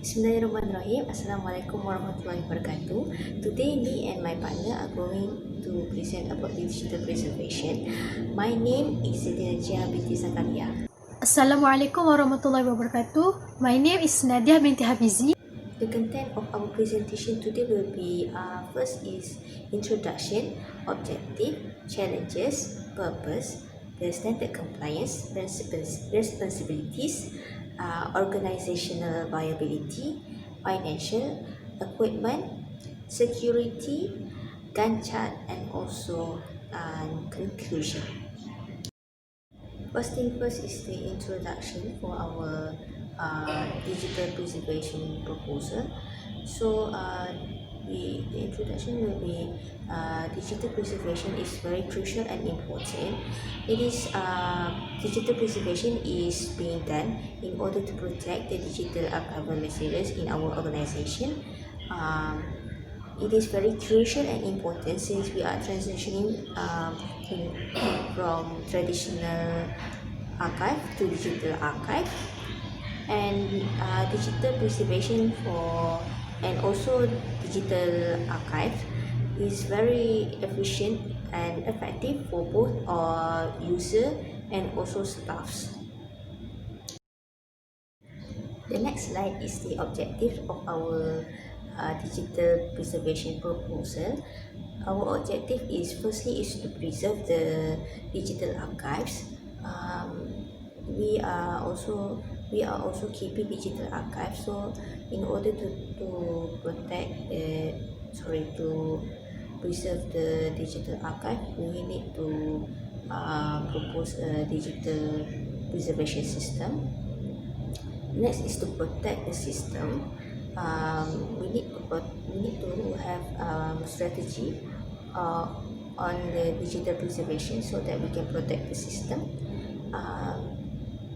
Bismillahirrahmanirrahim. Assalamualaikum warahmatullahi wabarakatuh. Today, me and my partner are going to present about digital preservation. My name is Nadia binti Zakaria. Assalamualaikum warahmatullahi wabarakatuh. My name is Nadia binti Hafizi. The content of our presentation today will be first is introduction, objective, challenges, purpose, the standard compliance, responsibilities, organizational viability, financial, equipment, security, Gantt chart, and also conclusion. First thing first is the introduction for our digital preservation proposal. So the introduction will be digital preservation is very crucial and important. It is digital preservation is being done in order to protect the digital archival materials in our organization. It is very crucial and important since we are transitioning from traditional archive to digital archive, and digital preservation for and also digital archive is very efficient and effective for both user and also staffs. The next slide is the objective of our digital preservation proposal. Our objective is firstly is to preserve the digital archives. We are also keeping digital archives. So in order to protect to preserve the digital archive, we need to propose a digital preservation system. Next is to protect the system. We need to have strategy on the digital preservation so that we can protect the system.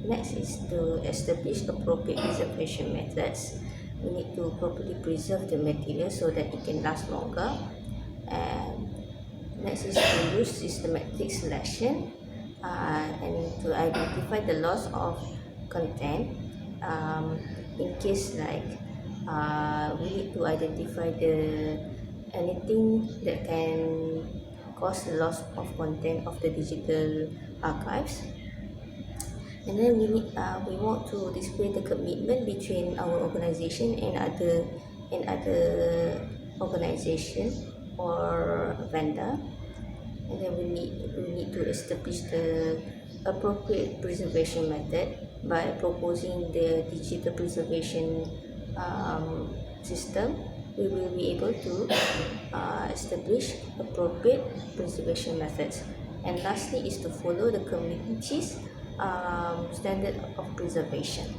Next is to establish appropriate preservation methods. We need to properly preserve the material so that it can last longer. And next is to use systematic selection and to identify the loss of content. In case like we need to identify anything that can cause the loss of content of the digital archives. And then we want to display the commitment between our organization and other organization or vendor. And then we need to establish the appropriate preservation method by proposing the digital preservation system. We will be able to establish appropriate preservation methods. And lastly is to follow the community's standard of preservation.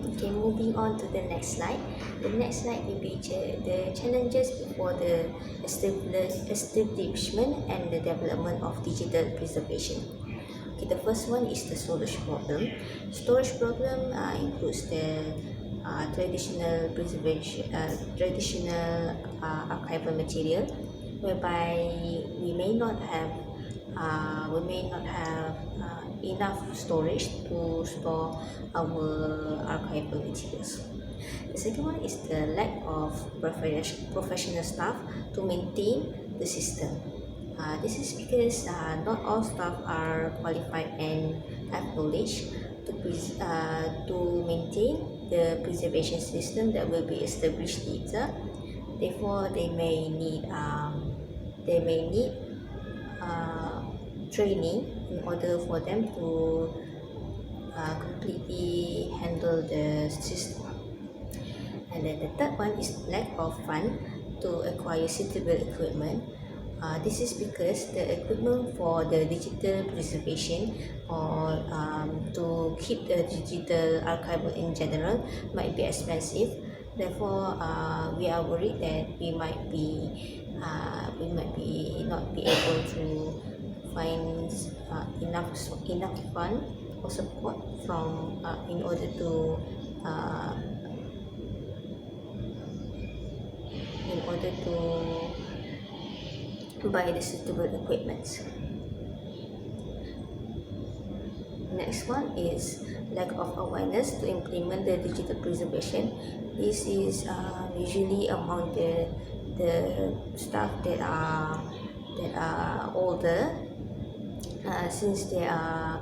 Okay, moving on to the next slide. The next slide will be the challenges before the establishment and the development of digital preservation. Okay, the first one is the storage problem. Storage problem includes the traditional preservation, archival material, whereby we may not have enough storage to store our archival materials. The second one is the lack of professional staff to maintain the system. This is because not all staff are qualified and have knowledge to maintain the preservation system that will be established later. Therefore, they may need training in order for them to completely handle the system. And then the third one is lack of fund to acquire suitable equipment. This is because the equipment for the digital preservation or to keep the digital archival in general might be expensive. Therefore, we are worried that we might not be able to find enough fund or support from in order to buy the suitable equipment. Next one is lack of awareness to implement the digital preservation. This is usually among the staff that are older, since they are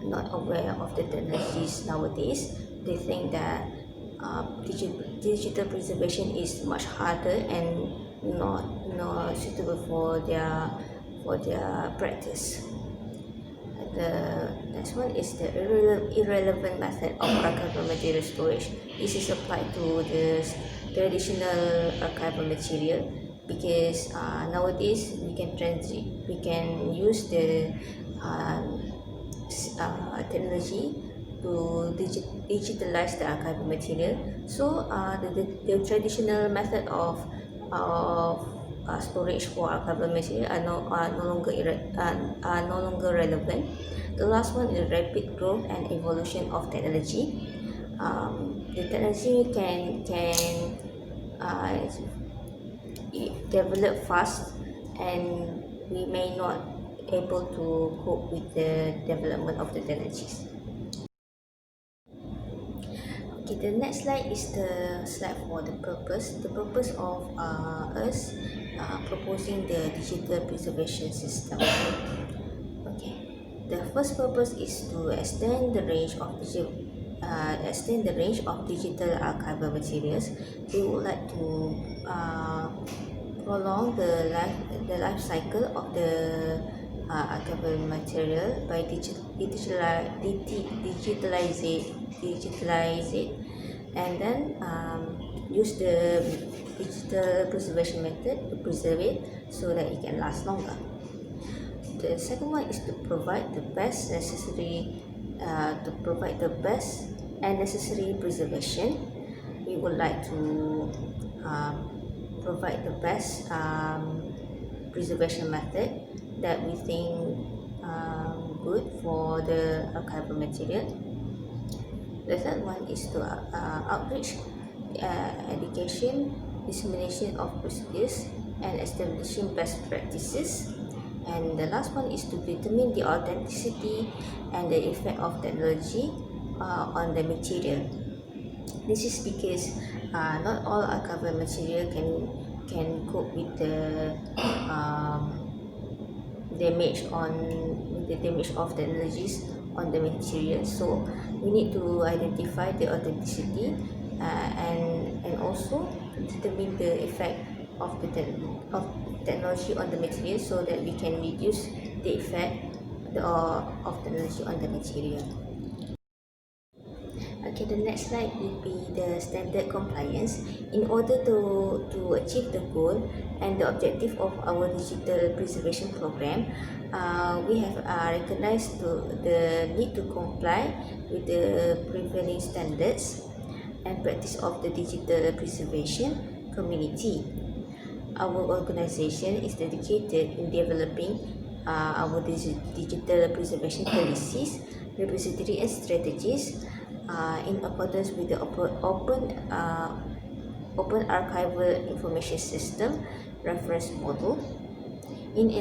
not aware of the technologies nowadays. They think that digital preservation is much harder and not suitable for their practice. The next one is the irrelevant method of archival material storage. This is applied to the traditional archival material because nowadays we can use the technology to digitalize the archival material. So the traditional method of storage for archival material are no longer relevant. The last one is rapid growth and evolution of technology. The technology can develop fast, and we may not able to cope with the development of the technologies. Okay, the next slide is the slide for the purpose. The purpose of us proposing the digital preservation system. Okay, the first purpose is to extend the range of digital archival materials. We would like to prolong the life cycle of the archival material by digitalize it, and then use the digital preservation method to preserve it so that it can last longer. The second one is to provide the best and necessary preservation. We would like to provide the best preservation method that we think good for the archival material. The third one is to outreach, education, dissemination of procedures, and establishing best practices. And the last one is to determine the authenticity and the effect of technology on the material. This is because not all archival material can cope with the damage of technologies on the material. So we need to identify the authenticity and also determine the effect of technology on the material so that we can reduce the effect of technology on the material. Okay, the next slide will be the standard compliance. In order to achieve the goal and the objective of our digital preservation program, we have recognized the need to comply with the prevailing standards and practice of the digital preservation community. Our organization is dedicated in developing our digital preservation policies, repository and strategies in accordance with the open archival information system reference model. In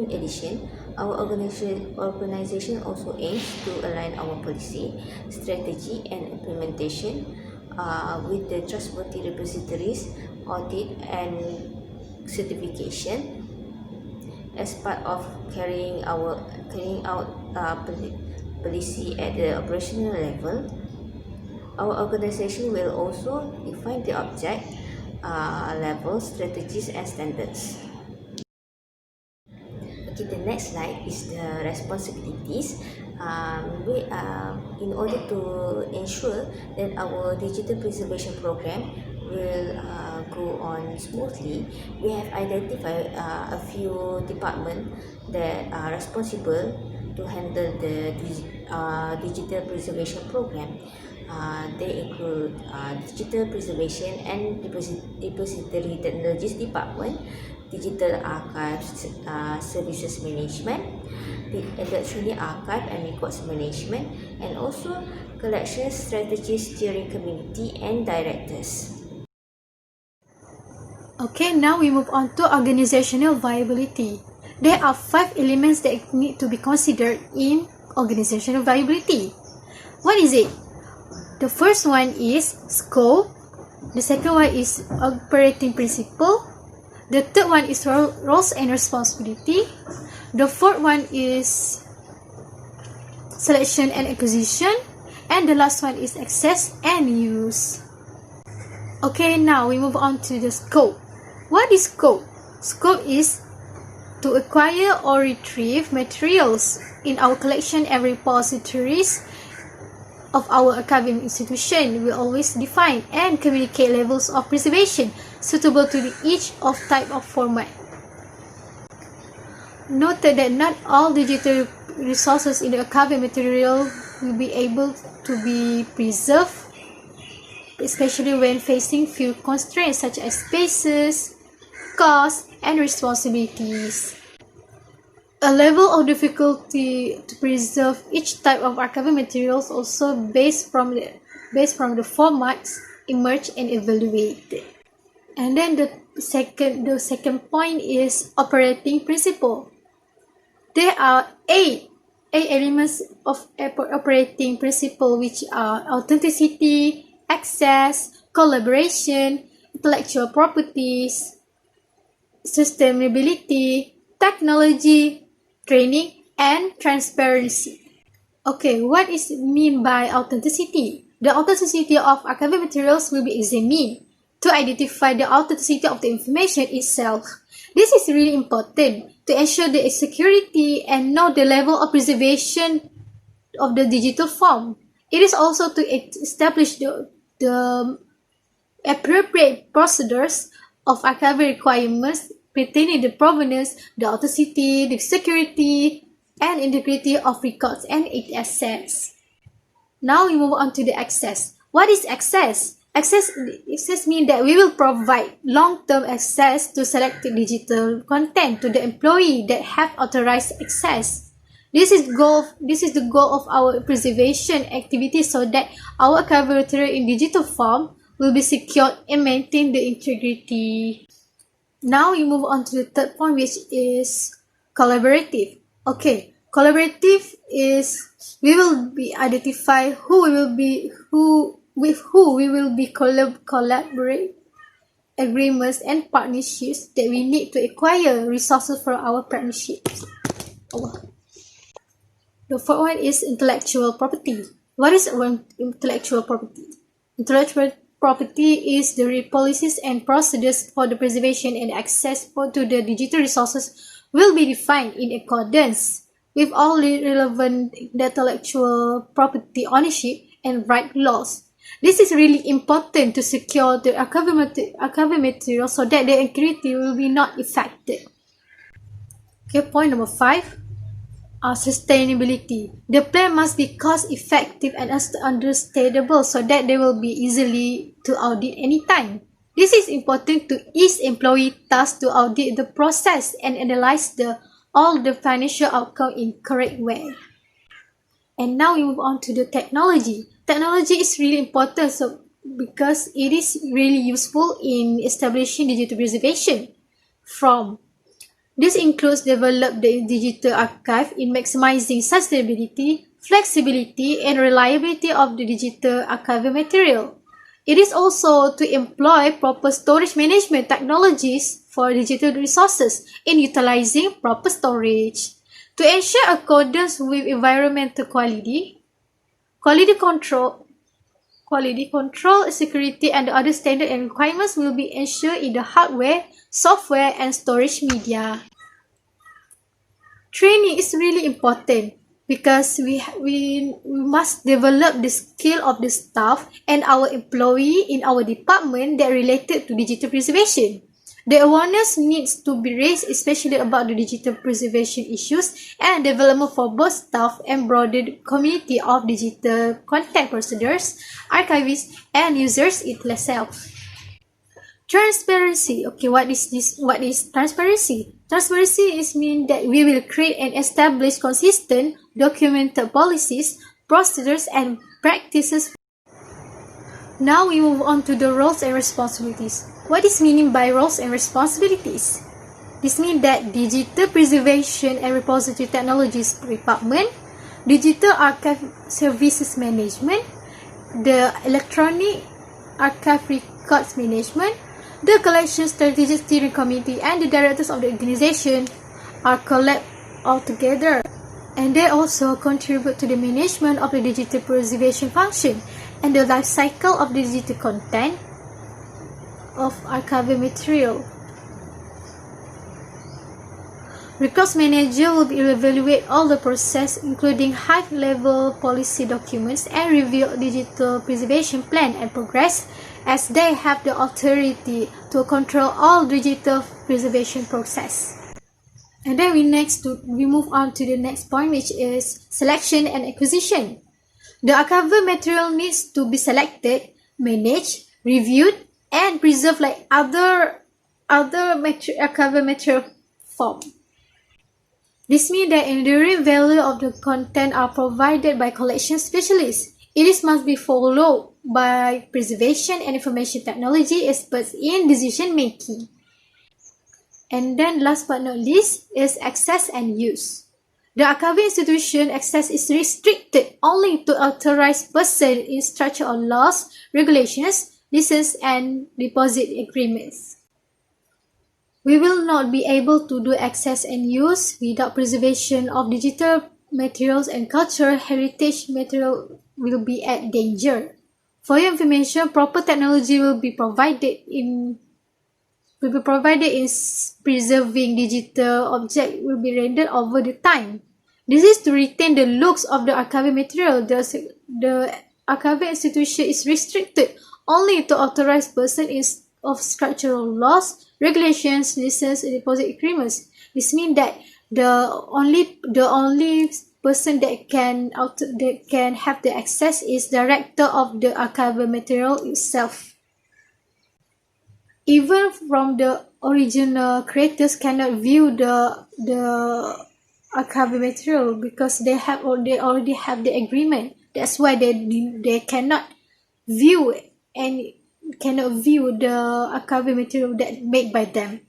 addition, our organization also aims to align our policy, strategy and implementation with the trustworthy repositories audit and certification. As part of carrying out policy at the operational level, our organization will also define the object level strategies and standards. Okay, the next slide is the responsibilities. In order to ensure that our digital preservation program will go on smoothly, we have identified a few departments that are responsible to handle the digital preservation program. They include digital preservation and depository technologies department, digital archives services management, the electronic archive and records management, and also collection strategy steering committee and directors. Okay, now we move on to organizational viability. There are 5 elements that need to be considered in organizational viability. What is it? The first one is scope. The second one is operating principle. The third one is roles and responsibility. The fourth one is selection and acquisition. And the last one is access and use. Okay, now we move on to the scope. What is scope? Scope is to acquire or retrieve materials in our collection and repositories of our academic institution. We always define and communicate levels of preservation suitable to each of type of format. Note that not all digital resources in the academic material will be able to be preserved, especially when facing few constraints such as spaces, costs, and responsibilities. A level of difficulty to preserve each type of archival materials also based from the formats emerged and evaluated. And then the second point is operating principle. There are eight elements of operating principle, which are authenticity, access, collaboration, intellectual properties, sustainability, technology, training, and transparency. Okay, what is mean by authenticity? The authenticity of archival materials will be examined to identify the authenticity of the information itself. This is really important to ensure the security and know the level of preservation of the digital form. It is also to establish the appropriate procedures of archival requirements pertaining to the provenance, the authenticity, the security, and integrity of records and its assets. Now we move on to the access. What is access? Access means that we will provide long-term access to selected digital content to the employee that have authorized access. This is the goal of our preservation activity, so that our archival material in digital form will be secured and maintain the integrity. Now we move on to the third point, which is collaborative. Okay, collaborative is we will be identify with who we will be collaborate agreements and partnerships that we need to acquire resources for our partnerships. The fourth one is intellectual property. What is intellectual property? Intellectual property is the policies and procedures for the preservation and access to the digital resources will be defined in accordance with all relevant intellectual property ownership and right laws. This is really important to secure the archival material so that the integrity will be not affected. Okay, point number 5. Sustainability. The plan must be cost effective and understandable so that they will be easily to audit anytime. This is important to ease employee tasks to audit the process and analyze all the financial outcome in correct way. And now we move on to the technology. Technology is really important because it is really useful in establishing digital preservation. This includes develop the digital archive in maximizing sustainability, flexibility, and reliability of the digital archival material. It is also to employ proper storage management technologies for digital resources in utilizing proper storage. To ensure accordance with environmental quality control, security, and other standards and requirements will be ensured in the hardware, software, and storage media. Training is really important because we must develop the skill of the staff and our employee in our department that related to digital preservation. The awareness needs to be raised, especially about the digital preservation issues and development for both staff and broader community of digital content procedures, archivists, and users itself. Transparency. Okay, what is this? What is transparency? Transparency means that we will create and establish consistent, documented policies, procedures, and practices. Now we move on to the roles and responsibilities. What is meaning by roles and responsibilities? This means that Digital Preservation and Repository Technologies Department digital archive services management, the electronic archive records management, the collection strategic steering committee, and the directors of the organization are collab all together, and they also contribute to the management of the digital preservation function and the life cycle of the digital content of archival material. Records manager will evaluate all the process, including high-level policy documents, and review digital preservation plan and progress, as they have the authority to control all digital preservation process. And then we move on to the next point, which is selection and acquisition. The archival material needs to be selected, managed, reviewed, and preserved like other archival material form. This means that enduring value of the content are provided by collection specialists. It must be followed by preservation and information technology experts in decision making. And then last but not least is access and use. The archival institution access is restricted only to authorized persons in structural laws, regulations, license and deposit agreements. We will not be able to do access and use without preservation of digital materials, and cultural heritage material will be at danger. For your information, proper technology will be provided in preserving digital objects will be rendered over the time. This is to retain the looks of the archival material. The archival institution is restricted only to authorized persons of structural laws, regulations, license, and deposit agreements. This means that the only person that can have the access is director of the archival material itself. Even from the original creators cannot view the archival material because they already have the agreement. That's why they cannot view the archival material that made by them.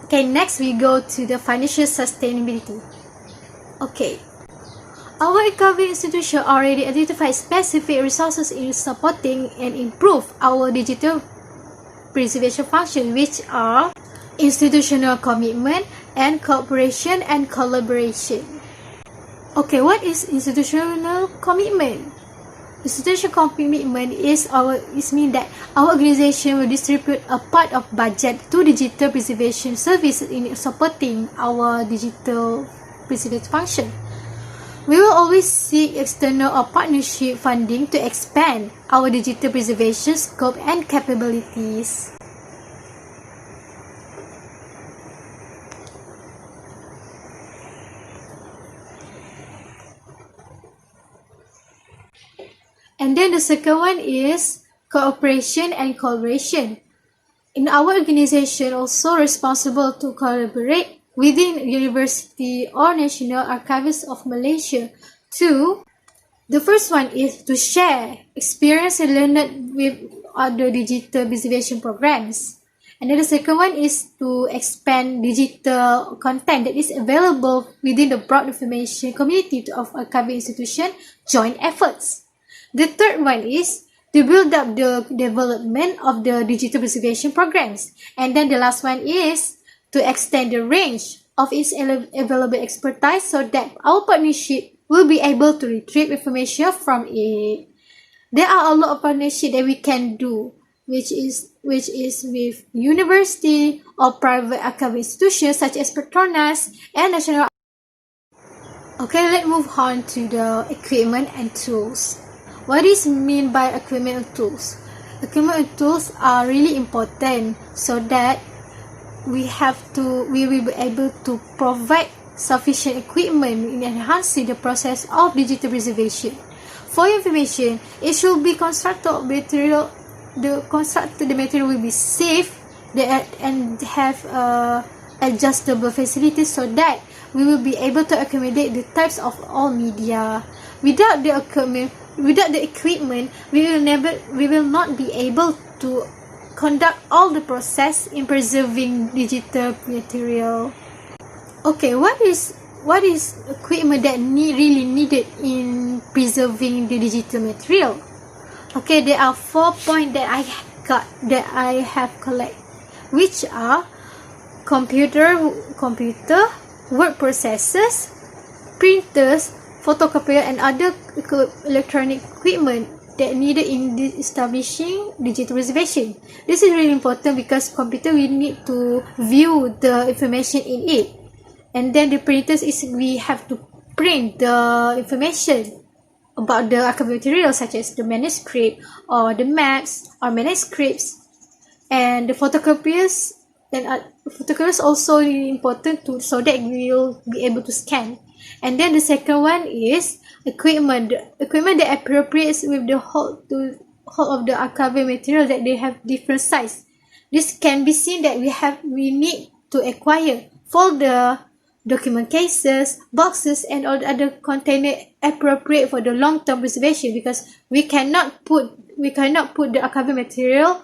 Okay, next we go to the financial sustainability. Okay, our archival institution already identified specific resources in supporting and improve our digital preservation function, which are institutional commitment and cooperation and collaboration. Okay, what is institutional commitment? Institutional commitment mean that our organization will distribute a part of budget to digital preservation services in supporting our digital preservation function. We will always seek external or partnership funding to expand our digital preservation scope and capabilities. And then the second one is cooperation and collaboration. In our organization, also responsible to collaborate within university or National Archives of Malaysia. The first one is to share experience and learn with other digital preservation programs. And then the second one is to expand digital content that is available within the broad information community of archival institution joint efforts. The third one is to build up the development of the digital preservation programs. And then the last one is to extend the range of its available expertise so that our partnership will be able to retrieve information from it. There are a lot of partnership that we can do, which is with university or private archival institutions such as Petronas and National. Okay, let's move on to the equipment and tools. What is mean by equipment and tools? Equipment and tools are really important so that we will be able to provide sufficient equipment in enhancing the process of digital preservation. For your information, it should be constructed material. The material will be safe and have adjustable facilities so that we will be able to accommodate the types of all media. Without the equipment, we will not be able to conduct all the process in preserving digital material. Okay, what is what is equipment that really needed in preserving the digital material? Okay, there are 4 points that I have collected, which are computer, word processors, printers, photocopier, and other electronic equipment that needed in establishing digital preservation. This is really important because computer we need to view the information in it, and then the printers is we have to print the information about the archival material such as the manuscript or the maps or manuscripts, and the photocopiers also really important to so that we will be able to scan. And then the second one is equipment that appropriates with the whole of the archival material that they have different size. This can be seen that we need to acquire folder, document cases, boxes, and all the other container appropriate for the long-term preservation, because we cannot put the archival material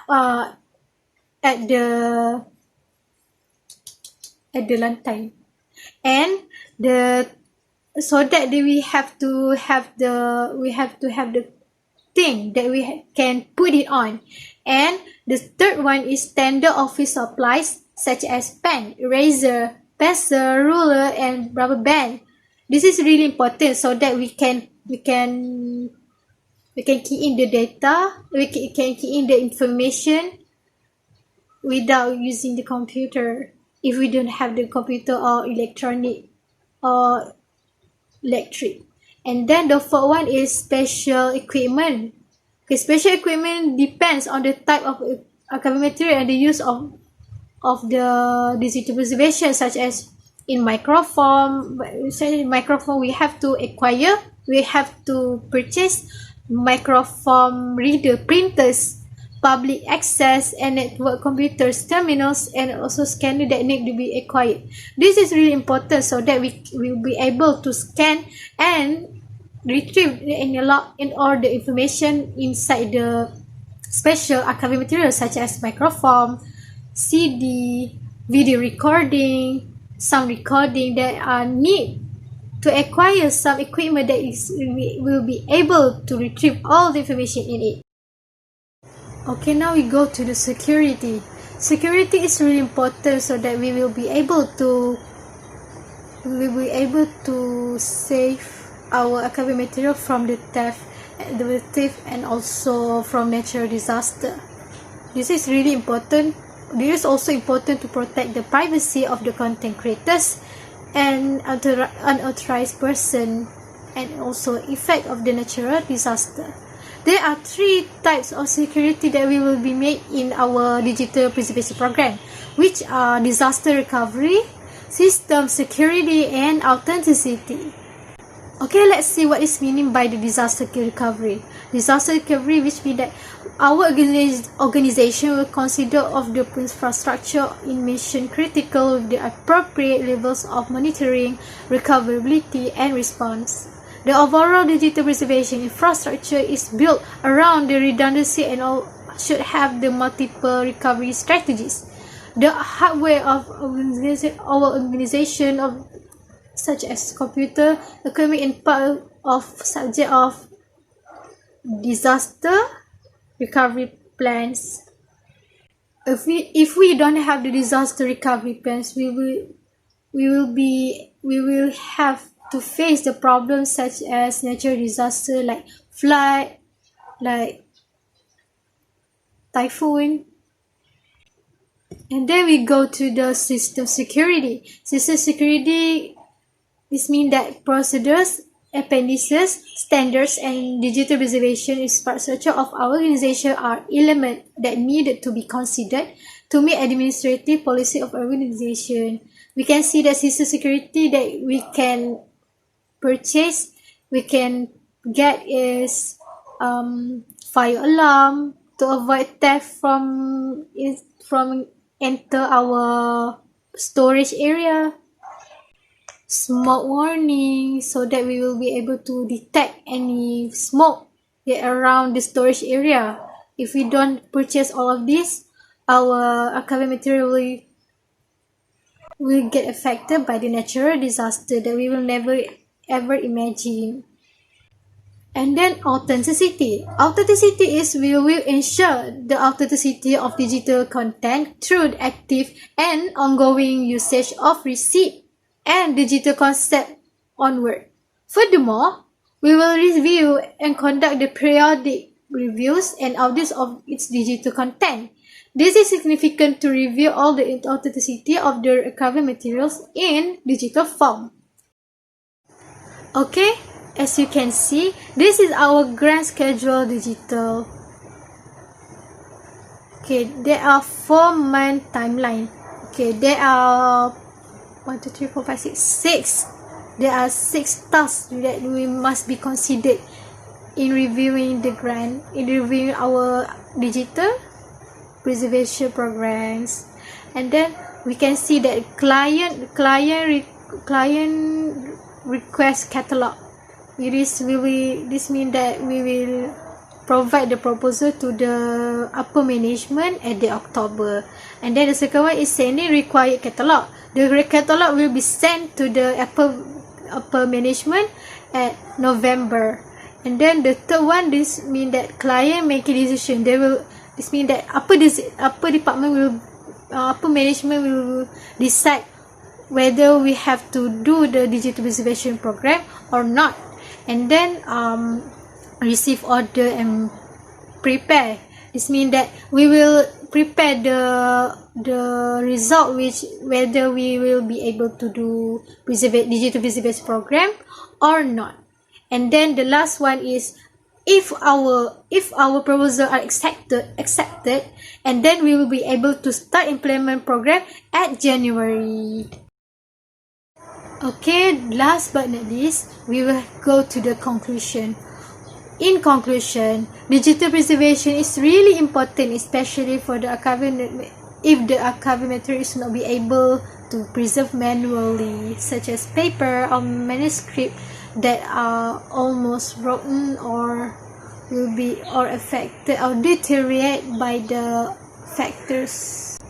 at the lantai, and so that we have to have the thing that we can put it on. And the third one is standard office supplies such as pen, eraser, pencil, ruler, and rubber band. This is really important so that we can key in the data, we can key in the information without using the computer if we don't have the computer or electronic or electric. And then the fourth one is special equipment. Okay, special equipment depends on the type of archival material and the use of the digital preservation, such as in microfilm. We have to purchase microfilm reader, printers, public access and network computers, terminals, and also scanner that need to be acquired. This is really important so that we will be able to scan and retrieve in all the information inside the special archival materials such as microfilm, CD, video recording, sound recording that are need to acquire some equipment that will be able to retrieve all the information in it. Okay, now we go to the security. Security is really important so that we will be able to save our archival material from the theft and also from natural disaster. This is really important. It is also important to protect the privacy of the content creators and unauthorized person, and also effect of the natural disaster. There are 3 types of security that we will be made in our digital preservation program, which are disaster recovery, system security, and authenticity. Okay, let's see what is meaning by the disaster recovery. Disaster recovery, which means that our organization will consider of the infrastructure in mission critical with the appropriate levels of monitoring, recoverability, and response. The overall digital preservation infrastructure is built around the redundancy and should have the multiple recovery strategies. The hardware of our organization of such as computer equipment and part of subject of disaster recovery plans. If we don't have the disaster recovery plans, we will have to face the problems such as natural disaster like flood, like typhoon. And then we go to the system security. System security, this means that procedures, appendices, standards, and digital preservation infrastructure of our organization are elements that needed to be considered to meet administrative policy of organization. We can see that system security that we can purchase, we can get is fire alarm to avoid theft from enter our storage area, smoke warning so that we will be able to detect any smoke around the storage area. If we don't purchase all of this, our archival material will get affected by the natural disaster that we will never ever imagine. And then authenticity. Authenticity is we will ensure the authenticity of digital content through the active and ongoing usage of receipt and digital concept onward. Furthermore, we will review and conduct the periodic reviews and audits of its digital content. This is significant to review all the authenticity of the recovery materials in digital form. Okay, as you can see, this is our grand schedule digital. Okay, there are 4-month timeline. Okay, there are 1, 2, 3, 4, 5, 6, 6. There are 6 tasks that we must be considered in reviewing the grant, in reviewing our digital preservation programs. And then we can see that client request catalog. This means that we will provide the proposal to the upper management at the October. And then the second one is sending required catalog. The catalog will be sent to the upper management at November. And then the third one, this means that client making decision. This means that upper management will decide whether we have to do the digital preservation program or not. And then receive order and prepare. This means that we will prepare the result, which whether we will be able to do digital preservation program or not. And then the last one is if our proposal are accepted, and then we will be able to start implement program at January. Okay, last but not least, we will go to the conclusion. In conclusion, digital preservation is really important, especially for the archiving. If the archiving material is not be able to preserve manually, such as paper or manuscript that are almost rotten or will be or affected or deteriorate by the factors.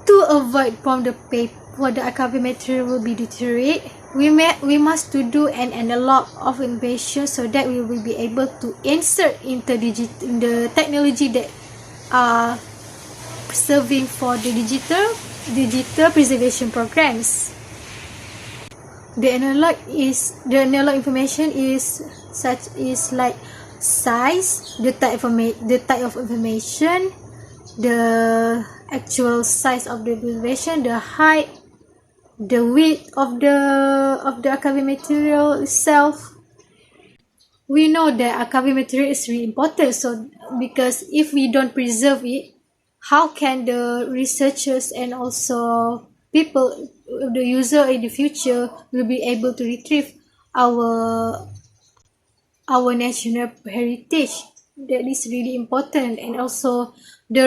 To avoid from the paper for the archiving material will be deteriorate, we must to do an analog of information so that we will be able to insert into the technology that are serving for the digital preservation programs. The analog information is like size, the type of information, the actual size of the preservation, the height, the width of the archiving material itself. We know that archiving material is really important, so because if we don't preserve it, how can the researchers and also people, the user in the future, will be able to retrieve our national heritage? That is really important. And also the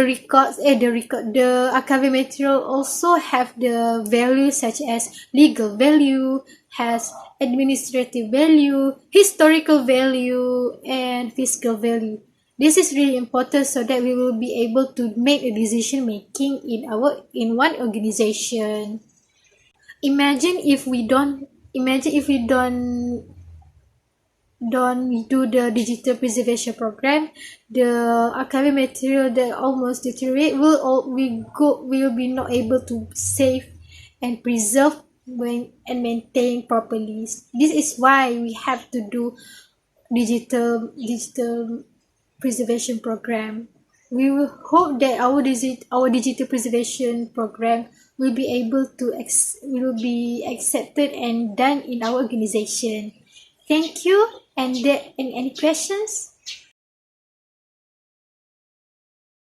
archiving material also have the value such as legal value, has administrative value, historical value, and fiscal value. This is really important so that we will be able to make a decision making in one organization. Imagine if we don't do the digital preservation program, the archiving material that almost deteriorate will be not able to save and preserve and maintain properly. This is why we have to do digital preservation program. We will hope that our digital preservation program will be be accepted and done in our organization. Thank you. And any questions?